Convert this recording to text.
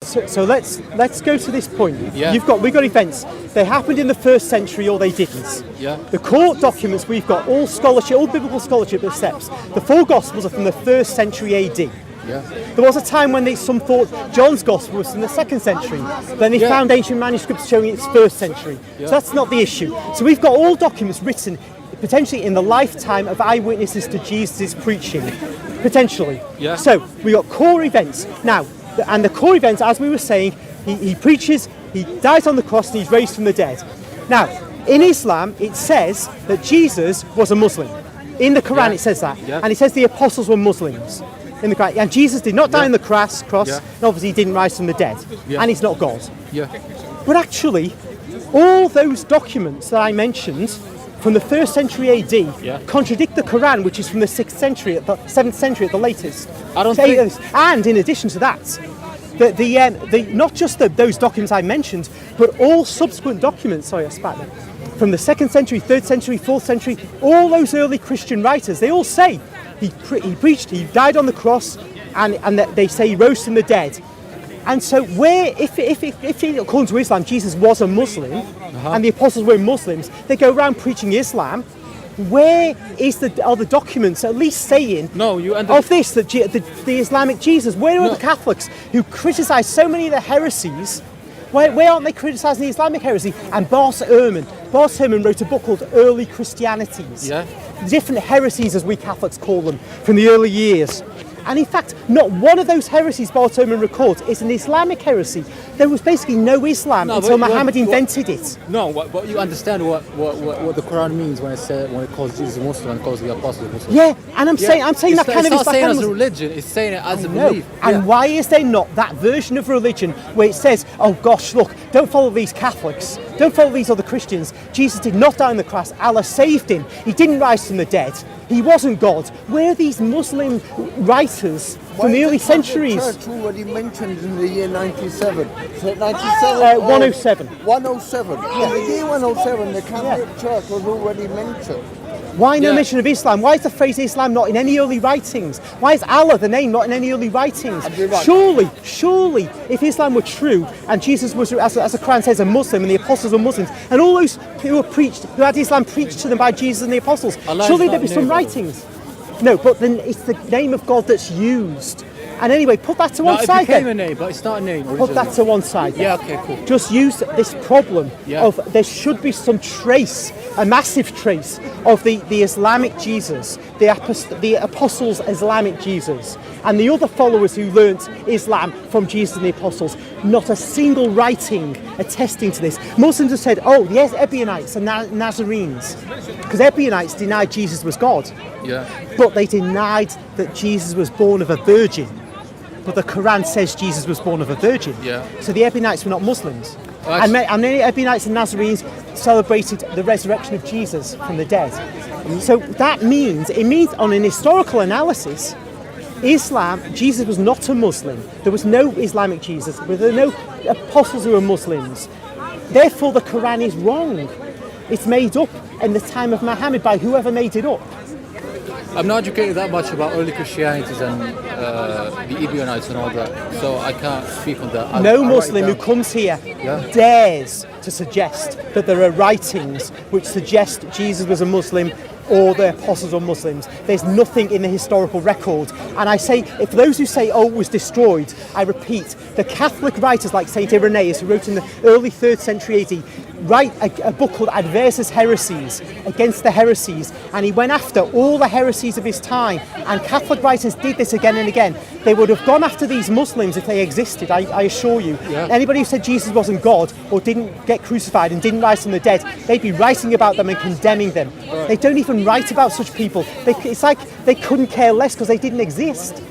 So let's go to this point. Yeah. We've got events. They happened in the 1st century or they didn't. Yeah. The core documents we've got, all scholarship, all biblical scholarship accepts. The 4 Gospels are from the 1st century AD. Yeah. There was a time when some thought John's Gospel was from the 2nd century. Then they found ancient manuscripts showing it's 1st century. Yeah. So that's not the issue. So we've got all documents written potentially in the lifetime of eyewitnesses to Jesus' preaching. Potentially. Yeah. So we got core events. Now, and the core events, as we were saying, he preaches, he dies on the cross and he's raised from the dead. Now, in Islam, it says that Jesus was a Muslim. In the Quran, it says that. Yeah. And it says the apostles were Muslims. In the Quran. And Jesus did not die on the cross, and obviously he didn't rise from the dead. Yeah. And he's not God. Yeah. But actually, all those documents that I mentioned from the 1st century AD contradict the Quran, which is from the 6th century, the 7th century at the latest. I don't think... And in addition to that, not just those documents I mentioned, but all subsequent documents, from the 2nd century, 3rd century, 4th century, all those early Christian writers, they all say he preached, he died on the cross, and they say he rose from the dead. And so if according to Islam, Jesus was a Muslim, and the apostles were Muslims, they go around preaching Islam, where are the documents at least saying of this, that the Islamic Jesus? Where are the Catholics who criticise so many of the heresies? Where aren't they criticising the Islamic heresy? And Bart Ehrman wrote a book called Early Christianities. Yeah. Different heresies, as we Catholics call them, from the early years. And in fact, not one of those heresies Bart Ehrman records is an Islamic heresy. There was basically no Islam until Mohamed invented it. No, but you understand what the Quran means when it calls Jesus a Muslim and calls the apostles Muslim. Yeah, and I'm saying that kind of it's not saying it as a religion, it's saying it as a belief. And why is there not that version of religion where it says, oh gosh, look, don't follow these Catholics, don't follow these other Christians. Jesus did not die on the cross, Allah saved him, he didn't rise from the dead, he wasn't God. Where are these Muslim writers from the early centuries? The church already mentioned in the year 97. So 97? 107. 107. In the year 107, the Catholic Church was already mentioned. Why no mention of Islam? Why is the phrase Islam not in any early writings? Why is Allah, the name, not in any early writings? Surely, if Islam were true and Jesus was, as the Quran says, a Muslim and the apostles were Muslims, and all those who had Islam preached to them by Jesus and the apostles, surely there'd be some writings. No, but then it's the name of God that's used. And anyway, put that to one side. It became a name, but it's not a name. Put that to one side. Yeah, okay, cool. Just use this problem of there should be some trace, a massive trace of the Islamic Jesus, the apostles' Islamic Jesus, and the other followers who learnt Islam from Jesus and the apostles. Not a single writing attesting to this. Muslims have said, oh, yes, Ebionites and Nazarenes, because Ebionites denied Jesus was God. Yeah. But they denied that Jesus was born of a virgin. But the Quran says Jesus was born of a virgin. Yeah. So the Ebionites were not Muslims. And many Ebionites and Nazarenes celebrated the resurrection of Jesus from the dead. So that means on an historical analysis, Jesus was not a Muslim. There was no Islamic Jesus. There were no apostles who were Muslims. Therefore, the Quran is wrong. It's made up in the time of Muhammad by whoever made it up. I'm not educated that much about early Christianities and the Ebionites and all that, so I can't speak on that. No Muslim who comes here dares to suggest that there are writings which suggest Jesus was a Muslim or the apostles were Muslims. There's nothing in the historical record. And I say, if those who say, oh, it was destroyed, I repeat, the Catholic writers like St. Irenaeus, who wrote in the early 3rd century AD, write a book called Adversus Heresies, against the heresies, and he went after all the heresies of his time, and Catholic writers did this again and again. They would have gone after these Muslims if they existed, I assure you. Yeah. Anybody who said Jesus wasn't God or didn't get crucified and didn't rise from the dead, they'd be writing about them and condemning them. Right. They don't even write about such people. It's like they couldn't care less because they didn't exist.